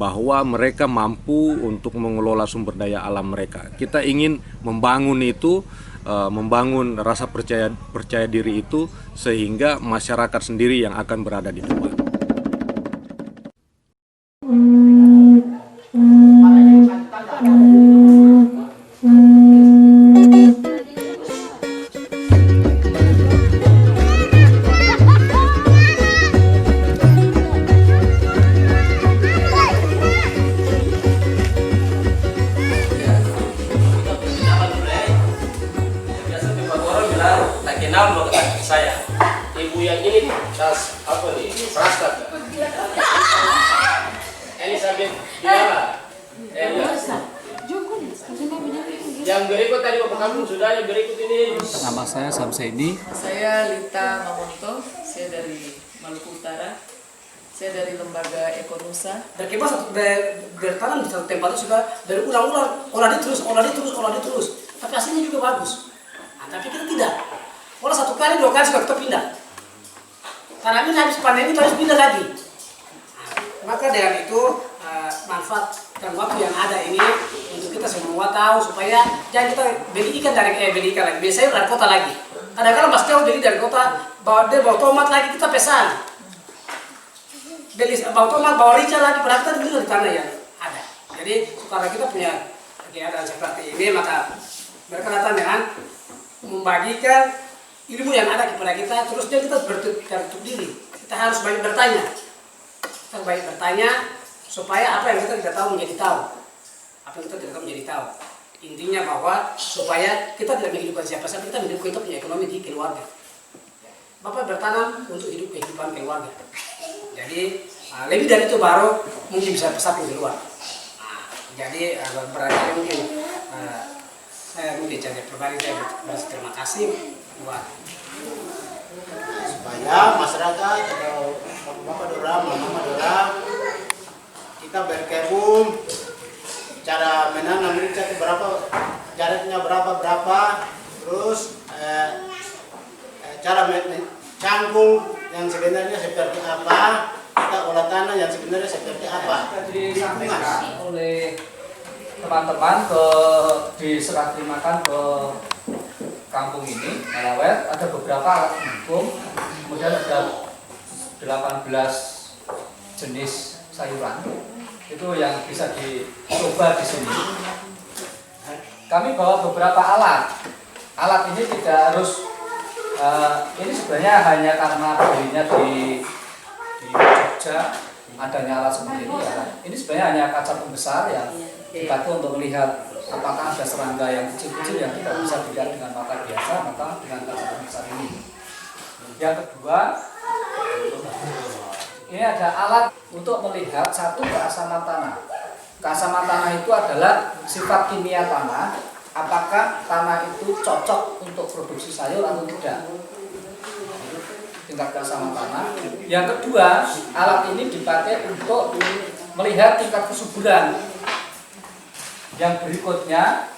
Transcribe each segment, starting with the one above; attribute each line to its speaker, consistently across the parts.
Speaker 1: bahwa mereka mampu untuk mengelola sumber daya alam mereka. Kita ingin membangun itu, membangun rasa percaya diri itu, sehingga masyarakat sendiri yang akan berada di depan.
Speaker 2: Kenal mau kata saya, ibu yang ini tas apa nih? Prastat. Elizabeth Diala. Yang berikut tadi Bapak Kampung sudah, yang berikut ini.
Speaker 3: Nama saya Samsaini.
Speaker 4: Saya Lita Mamonto, saya dari Maluku Utara. Saya dari lembaga Ekonusa.
Speaker 5: Berkebas bertanam di satu tempat itu sudah dari ulang-ulang, olah terus. Tapi hasilnya juga bagus. Nah, tapi kita tidak. Olah 1 kali 2 kali sudah kita pindah. Tanam ini habis panen itu harus pindah lagi. Nah, maka dengan itu manfaat dan waktu yang ada ini untuk kita semua tahu supaya jangan kita beli ikan lagi. Biasanya dari kota lagi. Kadang-kadang pas jauh beli dari kota, bawa tomat lagi kita pesan. Beli bawa tomat, bawa rica lagi, padahal kita tinggal di tanah yang ada. Jadi karena kita punya keadaan seperti ini, maka mereka datang dengan membagikan ilmu yang ada kepada kita, terusnya kita bertutup diri. Kita harus banyak bertanya. Kita banyak bertanya supaya apa yang kita tidak tahu menjadi tahu. Apa yang kita tidak tahu menjadi tahu. Intinya bahwa supaya kita tidak menghidupkan siapa-siapa, kita menghidupkan kita punya ekonomi di keluarga. Bapak bertanam untuk hidup kehidupan keluarga. Jadi lebih dari itu baru mungkin bisa pesapin di luar. Jadi berarti mungkin saya mungkin jadi pribadi saya berterima kasih buat
Speaker 6: supaya masyarakat atau bapak dorang, mama dorang kita berkebun, cara menanam rica itu berapa, jaraknya berapa, terus cara cangkul yang sebenarnya seperti apa, kita olah tanah yang sebenarnya seperti apa.
Speaker 3: Disampaikan oleh teman-teman diserah terimakan ke kampung ini, Melawet, ada beberapa alat pendukung, kemudian ada 18 jenis sayuran, itu yang bisa dicoba di sini. Kami bawa beberapa alat. Alat ini tidak harus, ini sebenarnya hanya karena belinya di Jogja, adanya alat seperti ini ya. Ini sebenarnya hanya kaca pembesar yang dipakai untuk melihat apakah ada serangga yang kecil-kecil yang tidak bisa dilihat dengan mata biasa, maka dengan kaca pembesar ini. Yang kedua, ini ada alat untuk melihat satu keasaman tanah. Keasaman tanah itu adalah sifat kimia tanah, apakah tanah itu cocok untuk produksi sayur atau tidak. Tingkat keasaman tanah. Yang kedua, alat ini dipakai untuk melihat tingkat kesuburan. Yang berikutnya,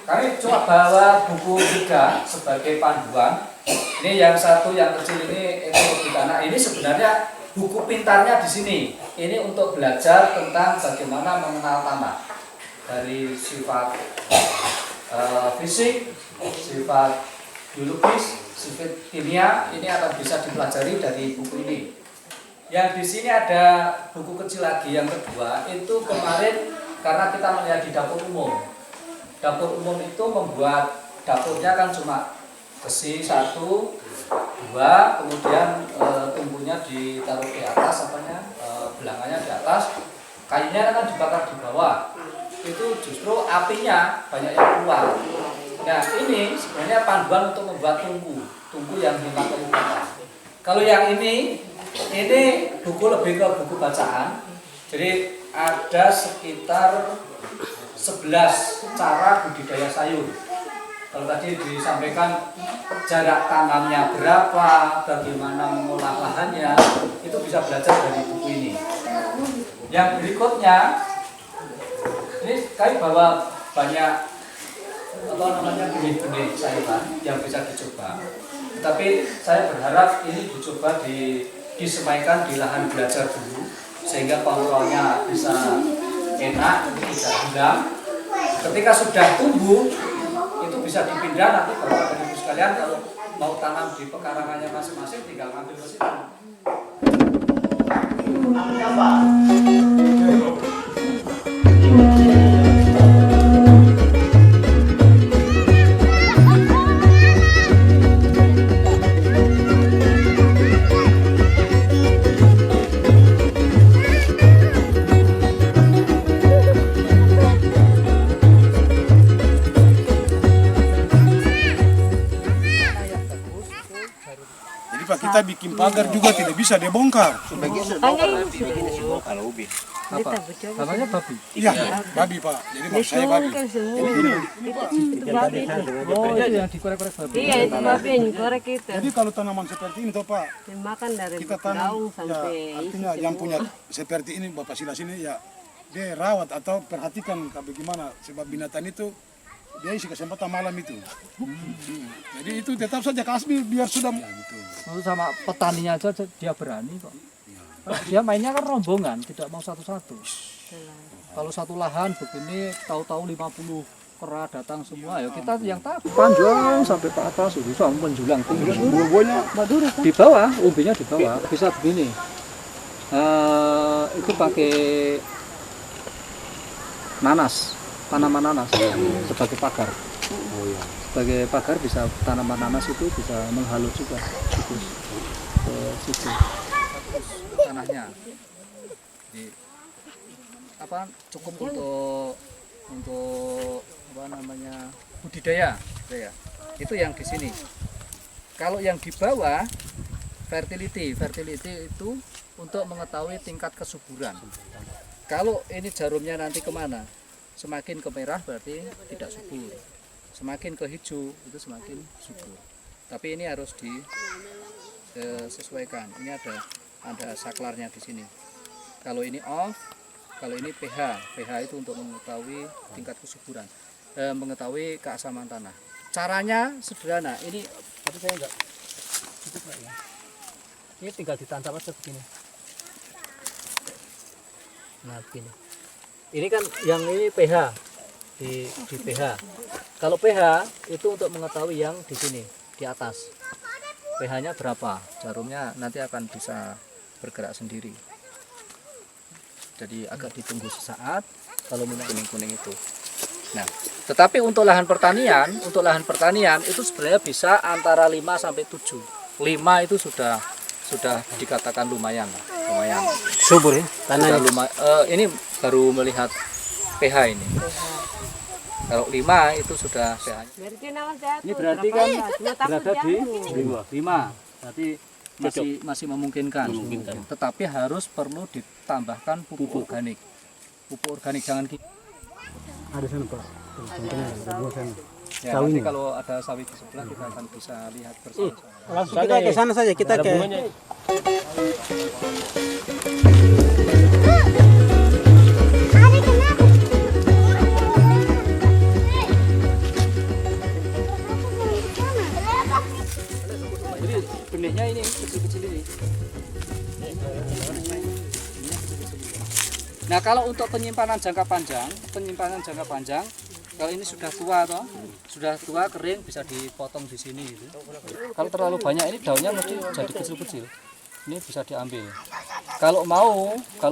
Speaker 3: kami coba bawa buku 3 sebagai panduan. Ini yang satu, yang kecil ini ekologi tanah. Ini sebenarnya buku pintarnya di sini. Ini untuk belajar tentang bagaimana mengenal tanah dari sifat fisik, sifat biologis, sifat kimia. Ini akan bisa dipelajari dari buku ini. Yang di sini ada buku kecil lagi yang kedua. Itu kemarin karena kita melihat di dapur umum. Dapur umum itu membuat dapurnya kan cuma besi 1, 2, kemudian tumbuhnya ditaruh di atas, belangannya di atas, kayunya kan dibakar di bawah. Itu justru apinya banyak yang keluar. Nah ini sebenarnya panduan untuk membuat tungku yang 5 kelipatan. Kalau yang ini buku lebih ke buku bacaan. Jadi ada sekitar 11 cara budidaya sayur. Kalau tadi disampaikan jarak tanamnya berapa, bagaimana mengolah lahannya, itu bisa belajar dari buku ini. Yang berikutnya, ini kami bawa banyak benih-benih sayuran yang bisa dicoba. Tapi saya berharap ini dicoba disemaikan di lahan belajar dulu. sehingga pengelolaannya bisa enak, tidak hilang. Ketika sudah tumbuh, itu bisa dipindah nanti Bapak dan Ibu sekalian kalau mau tanam di pekarangannya masing-masing tinggal ngambil ke situ.
Speaker 7: Jadi Pak, kita bikin pagar juga tidak bisa dia bongkar.
Speaker 3: Namanya babi.
Speaker 7: Iya, babi Pak. Jadi maksud saya babi.
Speaker 3: Oh, itu yang dikorek-korek babi.
Speaker 8: Iya, itu babi yang korek itu.
Speaker 7: Jadi kalau tanaman seperti ini toh Pak,
Speaker 8: Dimakan dari
Speaker 7: kita tanam
Speaker 8: daun
Speaker 7: ya,
Speaker 8: sampai
Speaker 7: artinya yang punya seperti ini Bapak Silas ini ya dia rawat atau perhatikan bagaimana sebab binatang itu dia isi kesempatan malam itu. Jadi itu tetap saja kasbi biar sudah
Speaker 3: Lalu sama petaninya aja dia berani kok. Dia mainnya kan rombongan, tidak mau satu-satu. Kalau satu lahan begini tahu-tahu 50 kera datang semua, ya kita yang takut. Panjang sampai ke atas, bisa menjulang tinggi. Di bawah, umbinya di bawah, bisa begini. Itu pakai nanas, tanaman nanas sebagai pagar. Sebagai pagar bisa tanaman nanas itu bisa menghalut juga ke situ tanahnya. Jadi, cukup untuk budidaya. Itu yang di sini. Kalau yang di bawah fertility itu untuk mengetahui tingkat kesuburan. Kalau ini jarumnya nanti kemana? Semakin ke merah berarti tidak subur. Semakin ke hijau itu semakin subur. Tapi ini harus disesuaikan. Ini ada saklarnya di sini. Kalau ini off, kalau ini pH. pH itu untuk mengetahui tingkat kesuburan, mengetahui keasaman tanah. Caranya sederhana. Ini tapi saya enggak. Ini tinggal ditancap aja begini. Nah, begini. Ini kan yang ini pH di pH. Kalau pH itu untuk mengetahui yang di sini di atas. pH-nya berapa? Jarumnya nanti akan bisa bergerak sendiri. Jadi agak ditunggu sesaat kalau minyak kuning-kuning itu. Nah, tetapi untuk lahan pertanian itu sebenarnya bisa antara 5 sampai 7. 5 itu sudah dikatakan lumayan.
Speaker 5: Subur ya tanahnya.
Speaker 3: Ini baru melihat pH ini. Kalau 5 itu sudah pH-nya. Ini berarti kan berada di 5. Berarti masih memungkinkan. Tetapi harus perlu ditambahkan pupuk organik. Pupuk organik jangan
Speaker 7: ada sana Pak. Ada buah sana.
Speaker 3: ya, nanti kalau ada sawit di sebelah kita akan bisa lihat bersama.
Speaker 5: Langsung kita ke sana saja, kita ke
Speaker 3: Jadi benihnya ini kecil-kecil ini. Nah, kalau untuk penyimpanan jangka panjang, kalau ini sudah tua kering bisa dipotong di sini gitu. Kalau terlalu banyak ini daunnya mesti jadi kecil-kecil. Ini bisa diambil. Kalau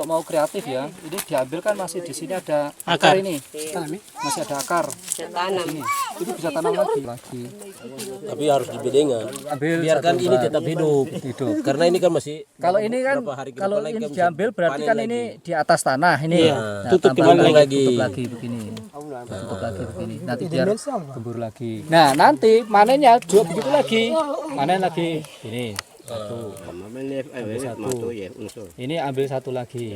Speaker 3: mau kreatif ya, ini diambil kan masih di sini ada akar ini. Masih ada akar. Ini. Itu bisa tanam lagi.
Speaker 2: Tapi harus dibedengan. Biarkan ini tetap hidup. Karena ini kan masih
Speaker 3: Kalau ini kan kalau ini diambil berarti kan ini di atas tanah ini.
Speaker 2: Nah, tutup lagi
Speaker 3: begini. Tutup lagi begini. Nanti biar gembur lagi. Nah, nanti panennya juga begitu lagi. Panen lagi. Ini. Satu. Ini ambil satu lagi.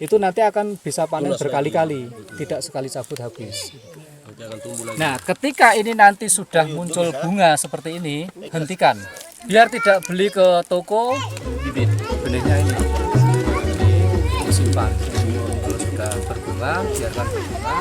Speaker 3: Itu nanti akan bisa panen berkali-kali, tidak sekali cabut habis. Nah, ketika ini nanti sudah muncul bunga seperti ini, hentikan. Biar tidak beli ke toko bibit benihnya ini. Disimpan. Kalau sudah berbunga, biarkan berbunga.